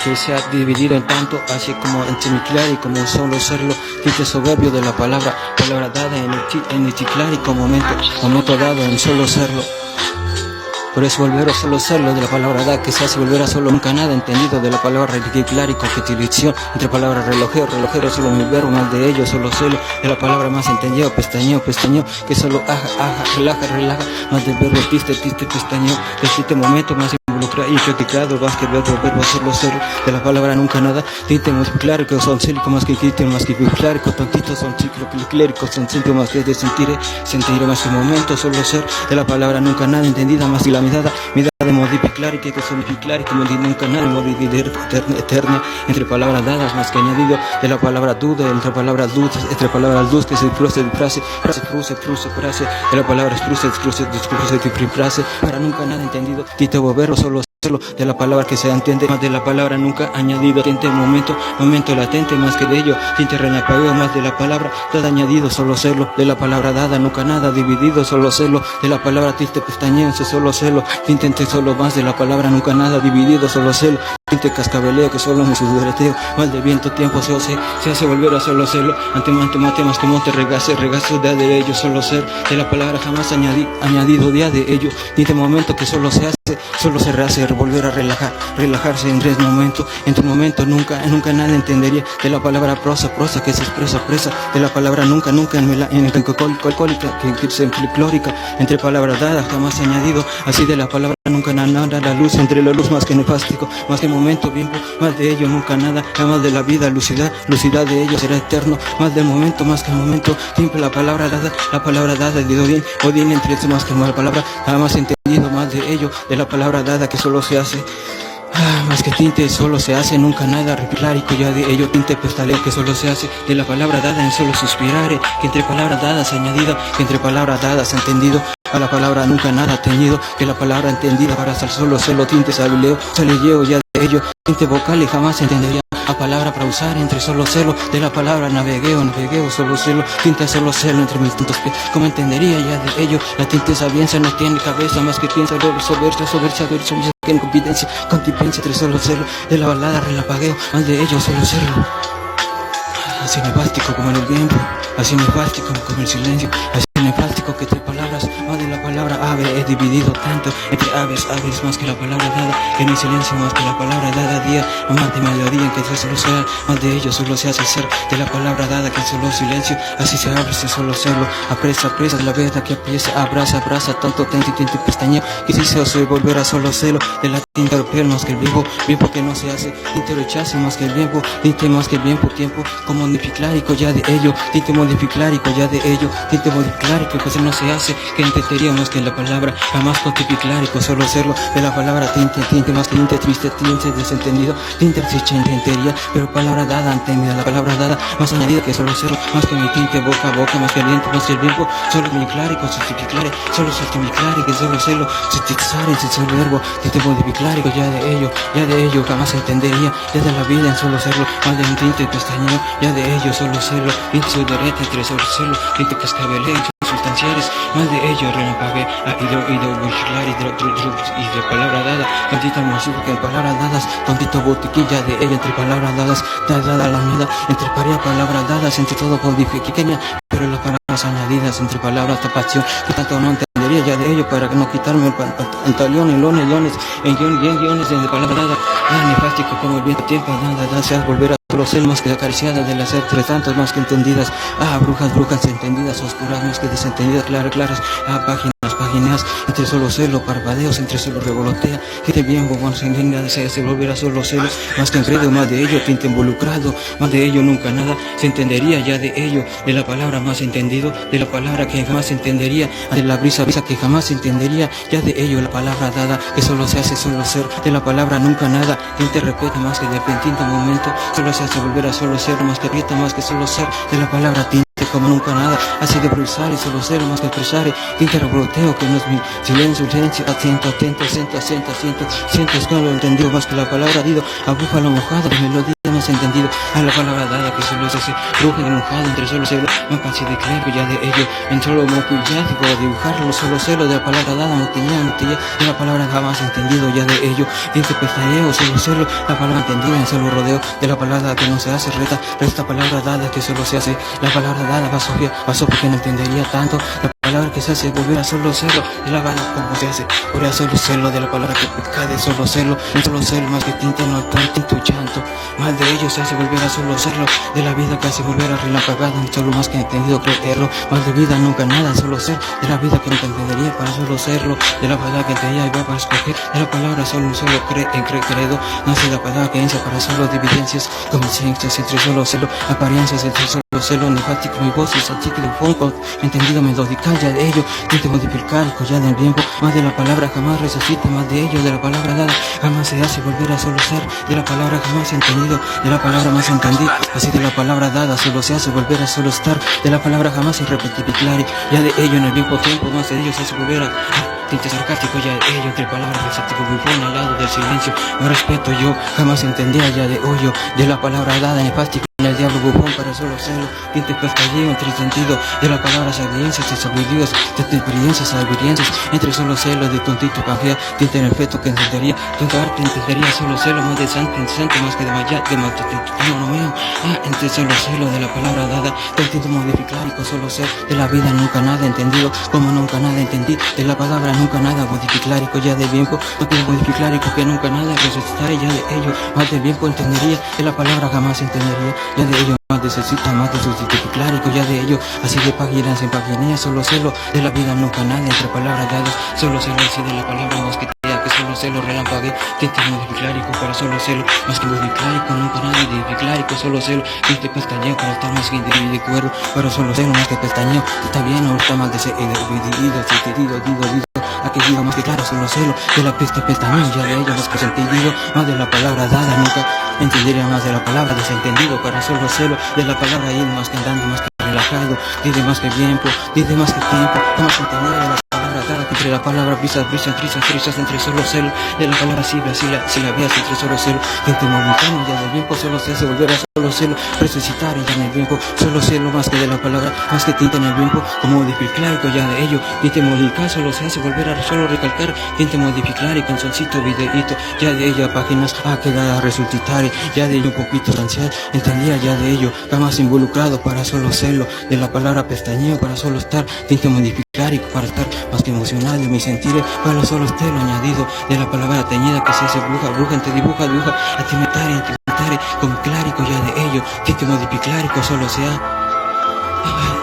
que se ha dividido en tanto, así como en semiclar y como solo serlo, tinte soberbio de la palabra dada en el chiclárico momento dado en solo serlo. Por eso volver a solo serlo de la palabra da, que se hace volver a solo nunca nada entendido de la palabra clárico, que utilización entre palabras relojero, solo mi verbo, más de ello, solo celo, de la palabra más entendido, pestañeo, que solo relaja, más del verbo piste, pestañeo, de este momento más involucrado y criticado, más que verbo, solo celo, de la palabra nunca nada, tinte claro que son cílicos más que quiten, más que claro, tontitos son cléricos, son síntomas que de sentir más que momento, solo ser, de la palabra nunca nada entendida, más que la mirada de modificar y que sonificar y como nunca nada, modificar eterna, entre palabras dadas más que añadido, de la palabra duda, entre palabras dulces, entre palabras dulces, que se cruce de frase, de la palabra frase, para nunca nada entendido, tito verbo, solo de la palabra que se entiende, más de la palabra nunca añadido, tinte momento latente, más que de ello, tinte renapageo, más de la palabra dada añadido, solo serlo, de la palabra dada, nunca nada dividido, solo serlo, de la palabra tinte pestañeo, solo serlo, tinte entre solo más de la palabra nunca nada dividido, solo serlo, tinte cascabeleo, que solo en su dereteo, mal de viento, tiempo se hace volver a solo serlo, ante más que monte regazo de ello, solo ser, de la palabra jamás añadido, día de ello, tinte momento que solo se rehace, volver a relajarse en tres momentos, entre un momento nunca nada entendería, de la palabra prosa que se expresa, de la palabra nunca en el alcohólica, que se folclórica, entre palabras dadas jamás añadido, así de la palabra nunca nada, la luz, entre la luz más que nefástico, más que momento tiempo, más de ello nunca nada, jamás de la vida, lucidad de ello será eterno, más del momento, más que el momento, siempre la palabra dada, de Odín entre eso más que la palabra, jamás entendido, más de ello, de la palabra dada que solo se hace, más que tinte solo se hace, nunca nada reclárico, ya de ello tinte pestaleo que solo se hace, de la palabra dada en solo suspirare, que entre palabras dadas añadida, que entre palabras dadas entendido, a la palabra nunca nada teñido, que la palabra entendida para estar solo tinte sabileo, salilleo, ya de ello, tinte vocal y jamás entendería, a palabra para usar entre solo celo, de la palabra navegueo, solo celo, tinte solo celo entre mis tantos pies, como entendería ya de ello, la tinte sabienza no tiene cabeza más que piensa, soberbia, que en confidencia, contipencia entre solo celo, de la balada relampagueo, más de ello solo celo, así nefástico como el viento, así nefástico como el silencio, así nefástico que entre palabras, más de la palabra ave he dividido tanto, entre aves más que la palabra dada, en el silencio más que la palabra dada, día, más de mediodía en que solo sea, más de ello solo se hace ser, de la palabra dada que solo silencio, así se abre, se solo serlo, apresa, de la verdad que apriesa, abraza, tanto tinte pestañeo, que si se hace volver a solo celo, de la tinta europea más que el vivo que no se hace, tinte rechazo más que el tiempo, tinte más que el tiempo, como modificlárico ya de ello, tinte modificlárico ya de ello, tinte modificlárico que se no se hace, que entendería más que la palabra, jamás pontificlárico, solo serlo, de la palabra tinte más que tinte triste, tinte desentendido, tinte entendería, pero palabra dada entendida, la palabra dada más añadida que solo serlo, más que mi tinte boca, más que el viento, más que el tiempo, solo mi clárico, sustituclare, solo sustituclare, que solo serlo, sustituzar en su verbo, tinte modificlárico ya de ello, jamás entendería, ya de la vida en solo serlo, más de un tinte pestañeo, ya de ello solo serlo, tinte su derecha entre solo serlo, tinte cascabeleo, sustanciales, más de ello relampague, y de palabra dada, tantito música que en palabras dadas, tantito botiquilla de ella entre palabras dadas, dada la unidad, entre palabras dadas, entre todo pequeña, pero las palabras añadidas, entre palabras tapación, que tanto no entendería ya de ello, para no quitarme el pantalón, en guiones de palabras dadas, nefástico como el viento, tiempo, nada, se volver a los más que acariciadas de las entre tantos más que entendidas, brujas entendidas, oscuras más que desentendidas, claras, páginas, entre solo celo, parpadeos, entre solo revolotea, que te bien bobón se indigna, se volverá solo celo, más que enredo, más de ello, tinte involucrado, más de ello nunca nada, se entendería ya de ello, de la palabra más entendido, de la palabra que jamás entendería, de la brisa que jamás entendería, ya de ello la palabra dada, que solo se hace solo ser, de la palabra nunca nada, tinte repete más que de repentino momento, solo se hace volver a solo ser, más que aprieta más que solo ser, de la palabra tinte como nunca nada, así de pulsar y solo ser más que expresar, tinte rebroteo que no es mi silencio, atento, siento es que lo entendido más que la palabra dido, aguja lo mojado, la melodía más entendido, a la palabra dada que solo se hace, bruja y mojado entre solo celo, me casi de clero ya de ello, entró lo moquillático, a dibujarlo solo celo de la palabra dada, motilla, de la palabra jamás entendido ya de ello, diente pestañeo, solo celo, la palabra entendida en solo rodeo, de la palabra que no se hace resta palabra dada que solo se hace, la palabra dada pasó porque no entendería tanto, la palabra que se hace volver a solo celo, de la bala como se hace, volver a solo celo, de la palabra que cae solo celo, en solo celo más que tinte no hay tu llanto, mal de ellos se hace volver a solo serlo, de la vida que hace volver a relampagado, en solo más que entendido creerlo, mal de vida nunca nada, solo ser, de la vida que no entendería para solo serlo, de la palabra que entendía y va para escoger, de la palabra solo un solo credo, nace la palabra que entra para solo dividencias, coincidencias entre solo celo, apariencias entre solo celo, nefático mi voz es artículo de fonco, entendido melodical ya de ello, tinte modificar ya del tiempo, más de la palabra jamás resucita, más de ello, de la palabra dada, jamás se hace volver a solo ser, de la palabra jamás entendido, de la palabra más entendí, así de la palabra dada solo se hace volver a solo estar, de la palabra jamás irrepetible, ya de ello en el mismo tiempo, más de ello se hace volver a tinte sarcástico ya de ello, entre palabras exático bufón al lado del silencio, no respeto yo, jamás entendía ya de hoyo, de la palabra dada nefástico, el diablo bufón para solo serlo, tinte pescadillo entre sentido, de la palabra sabidurías, desabidurías, de experiencias, sabidurías, entre solo celo de tontito canjea, tinte en el feto que entendería, tanta arte entendería solo celo, más de santo más que de maya, de maltratado, no veo, entre solo celo de la palabra dada, tinte modificar y con solo ser, de la vida nunca nada entendido, como nunca nada entendí, de la palabra nunca nada modificar y ya de tiempo, no quiero modificar y que nunca nada resucitar ya de ello, más de tiempo entendería, de la palabra jamás entendería, ya de ello más necesita más de sustituir y ya de ello, así de páginas en páginas, solo celo, de la vida nunca nada, entre palabras dadas, solo celo así de la palabra más que solo celo relampague, tinte modificlárico para solo celo, más que modificlárico, nunca nada modificlárico, solo celo, tinte pestañeo para estar más que individuo de cuero, para solo celo más que pestañeo, está bien o está más de ser dividido, digo, aquí digo más que claro, solo celo, de la peste pestañeo, ya de ello más que sentido, más de la palabra dada, nunca entendería más de la palabra desentendido, para solo celo, de la palabra ir más que andando, más que relajado, dice más que tiempo, más entendido de la palabra dada, entre la palabra brisas, entre solo celo, de la palabra si la vías entre solo celo, gente momentáneo, ya del tiempo solo se hace volver a solo celo, resucitar ya en el tiempo, solo celo más que de la palabra, más que tinta en el tiempo, como modificar ya de ello, tinte modificar solo se hace volver a solo recalcar, tinte modificar y con solcito videíto, ya de ello páginas que da a resucitar, ya de ello un poquito rancial, entendía ya de ello, jamás involucrado para solo celo, de la palabra pestañeo para solo estar, tinte modificar y para estar más que emocional de mi sentir, para solo estar lo añadido, de la palabra teñida que se hace bruja, entre dibuja, atimetare, con clárico ya de ello, tinte modificlárico solo sea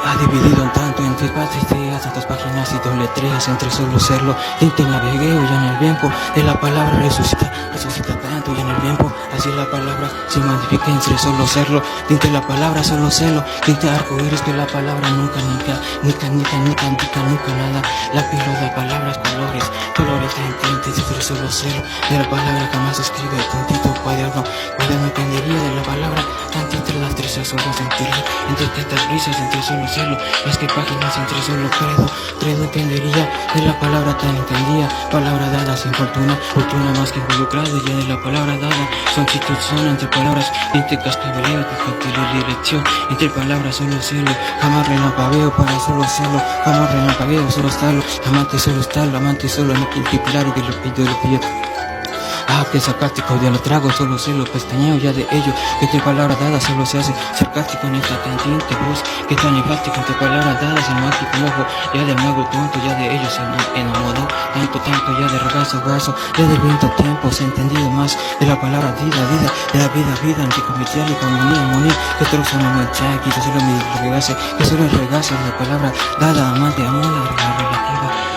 ha dividido en tanto entre patrias, tantas páginas y dos letreas, entre solo serlo, tinte navegueo ya en el tiempo, de la palabra resucita tanto ya en el tiempo, así la palabra se modifica entre solo serlo, tinte la palabra solo celo, tinte arcoíris que la palabra nunca nada, la pilo de palabras, colores en tintes entre solo celo, de la palabra jamás escribe, tantito cuaderno entendería de la palabra, tanto entre las tres horas entre tantas brisas, entre solo celo, más que páginas entre solo credo entendería, de la palabra tan entendía, palabra dada sin fortuna más que involucrado, ya de la palabra dada, son entre palabras, tinte cascabeleo, dirección, entre palabras solo celo, jamás relampagueo para solo celo, jamás relampagueo solo estarlo, amante solo no multiplicar y de lo pido. Que sarcástico, ya lo trago, solo celo, pestañeo ya de ello, que entre palabras dadas solo se hace sarcástico en esta tantinte voz, que tan enfático entre palabras dadas, el mágico mojo, ya de mago tonto, ya de ellos se enamoró, tanto ya de regazo, ya del viento tiempo, se ha entendido más de la palabra vida, de la vida, anticomercial y comunía, que trozo no me echa, que solo me regase, que solo el regazo de la palabra dada, amante, amor, la relativa.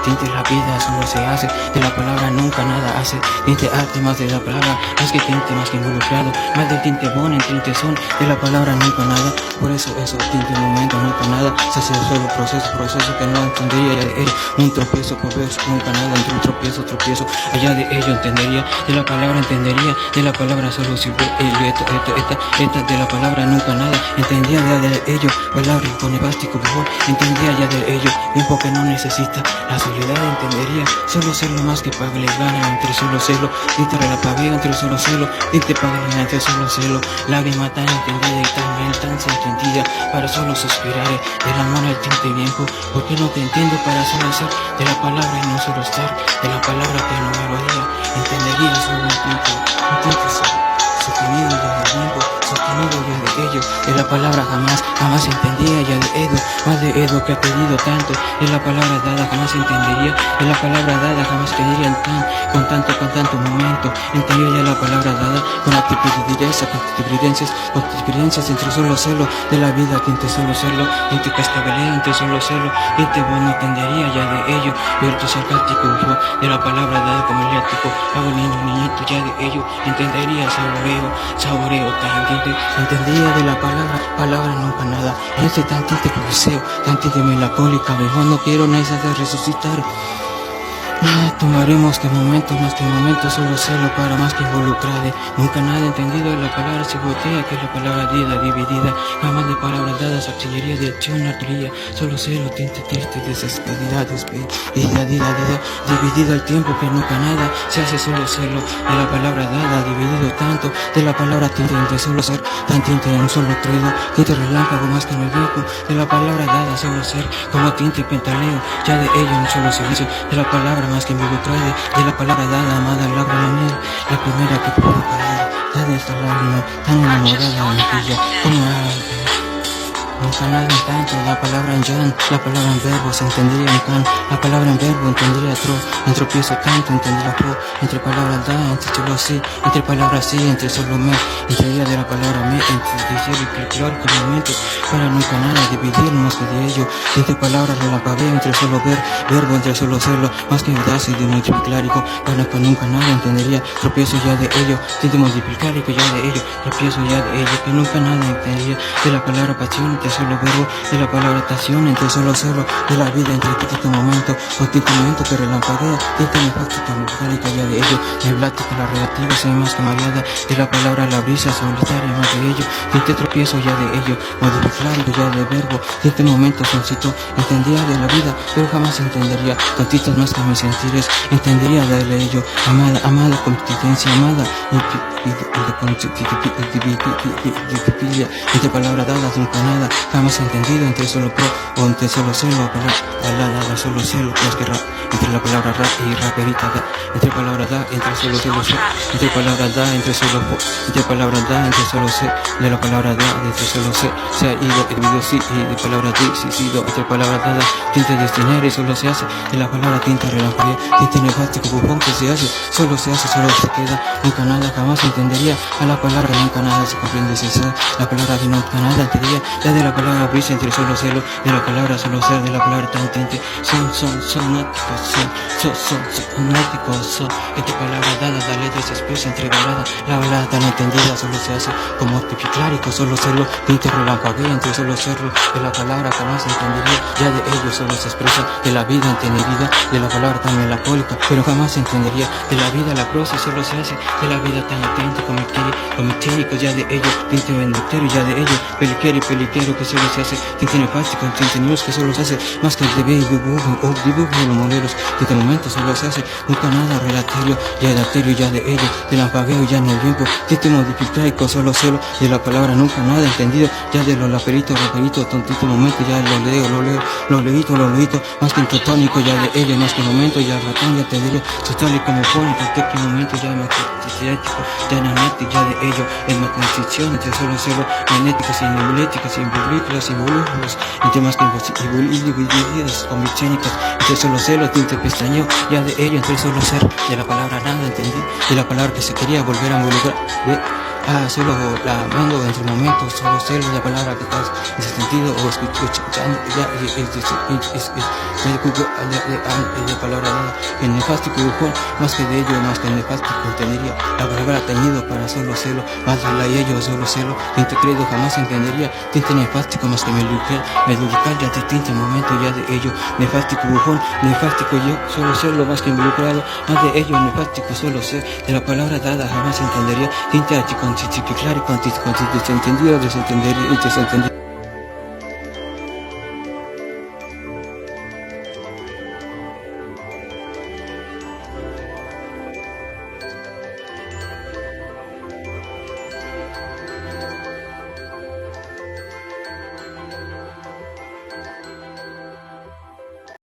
tinte la vida solo se hace, de la palabra nunca nada hace, tinte arte más de la palabra, más que tinte, más que involucrado, más de tinte bon en tinte son, de la palabra nunca nada, por eso tinte momento nunca nada, se hace solo proceso que no entendería ya de ello, un tropiezo por ver nunca nada, entre un tropiezo, allá de ello entendería, de la palabra entendería, de la palabra solo sirve esta, de la palabra nunca nada, entendía ya de ello, palabra inconebástico mejor, entendía ya de ello, tiempo que no necesita, la soledad entendería, solo serlo más que pague gana, entre solo celo, tinte relapaveo, entre solo celo, tinte pague entre solo celo, lágrima tan entendida y también tan sentida, para solo suspirar, del amor al tinte viejo, porque no te entiendo para solo ser, de la palabra y no solo estar, de la palabra que no me valía, entendería solo un tinte sostenido ya del tiempo, sostenido ya de ello, de la palabra jamás entendía ya de Edo, más de Edo que ha pedido tanto, de la palabra dada jamás entendería, de la palabra dada jamás quedaría con tanto momento, entendería ya la palabra dada, con actividades, con experiencias entre solo celo, de la vida tinte solo celo, tinte cascabeleo entre solo celo, tinte bueno entendería ya de ello, vierto sarcástico, de la palabra dada como eléctrico, hago niñito ya de ello, entendería saboreo, tan entendía de la palabra nunca nada, en este tan tinte cruceo, tan tinte melancólica, mejor no quiero nada de resucitar. Tomaremos que momentos más que momentos, solo celo para más que involucrade, nunca nada entendido de la palabra se botea, que es la palabra dividida, jamás de palabras dadas, auxiliaría de acción, artillería, solo celo, tinte triste, desesperidad, dividido el tiempo que nunca nada, se hace solo celo, de la palabra dada, dividido tanto, de la palabra tinte entre solo ser, tan tinte en un solo credo, tinte relámpago más que en el viejo, de la palabra dada, solo ser, como tinte pentaleo, ya de ello un solo servicio, de la palabra más que involucrada, de la palabra dada, amada, lágrima, la primera que puedo caer, ya de esta lágrima, tan enamorada de ella, como nunca nada en tanto, la palabra en Jan, la palabra en verbo se entendería en can, la palabra en verbo entendería en tropiezo tanto, entendería pro, entre palabras da, entre solo sí, entre palabras sí, entre solo me, entendería de la palabra me, entre decir y claro que momento, para nunca nada dividir más que de ello, entre palabras relapaveo, entre solo verbo, entre solo serlo, más que audacia y de multiplicárico, para que nunca nada entendería, tropiezo ya de ello, tinte multiplicárico ya de ello, tropiezo ya de ello, que nunca nada entendería, de la palabra pasión, solo verbo, de la palabra estación, entre solo celo, de la vida entre tinte momento, continuo momento que relampaguea, tinte nefástica, mecánica ya de ello, neblática, la relativa, se más que mareada, de la palabra la brisa, solitaria más de ello, tinte tropiezo ya de ello, modificárico ya de verbo, tinte momento, soncito, entendía de la vida, pero jamás entendería, tontitos más que mis sentires, entendería de ello, amada competencia, amada, entre palabras dadas nunca nada, jamás entendido entre solo pro o entre solo celo, balada, solo celo, más que rap, entre la palabra rap y raperita da, entre palabras da, entre solo celo, entre palabras da, entre solo po, entre palabras da, entre solo ce, de la palabra da, entre solo se ha ido, el video sí, y de palabra di, sí, sido, entre palabras dadas, tinte destinero y solo se hace, de la palabra tinte relampaguea, tinte nefástico, bufón que se hace, solo se queda, nunca nada, jamás entendería, a la palabra nunca nada se comprende, se sabe, la palabra que nunca nada entendería, ya de la palabra brisa entre solo celo, de la palabra solo ser, de la palabra tan tinte, sonáticos, entre palabras dadas, la letra se expresa entre balada, la balada tan entendida solo se hace como multiplicárico, solo serlo, tinte relampaguea entre solo serlo, de la palabra jamás entendería, ya de ello solo se expresa, de la vida entendida, de la palabra tan melancólica, pero jamás entendería, de la vida la prosa solo se hace, de la vida tan atenta como etérico, ya de ello, tinte bendictero, ya de ello, peliquero que solo se hace, tinte nefástico, tinte news que solo se hace, más que el TV y dibujo de los modelos, tinte momento solo se hace, nunca nada relativo, ya de arterio, ya de ello, de lampagueo, ya en el tiempo, tinte modificárico, solo celo, de la palabra nunca nada entendido, ya de los raperitos, tontito momento, ya lo leíto, más que intotónico, ya de ello, más que momento, ya el ratón, ya te digo, total como fónico, que momento, ya más cinético, ya analítico, ya de ello, en más constitución, entre solo celo, magnética, sin nebulética, sin volvículas, sin volúmenes, entre más que divididas, con micénicas, entre solo celo, tinte pestañeo, ya de ello, entre solo ser, de la palabra nada entendí, de la palabra que se quería volver a involucrar, solo la vengo entre momentos, solo sé la palabra que estás en ese sentido, o escuchando ya la palabra dada, el nefástico bujón, más que de ello, más que el nefástico entendería, la palabra teñido para solo celo, más de la y ello solo celo, tinte creído jamás entendería, tinte nefástico más que me educar ya distinto momento ya de ello, nefástico bujón, nefástico yo, solo serlo más que involucrado, más de ello nefástico solo ser, de la palabra dada jamás entendería, tinte anticonstitucional y desentendido, desentendería y desentendido.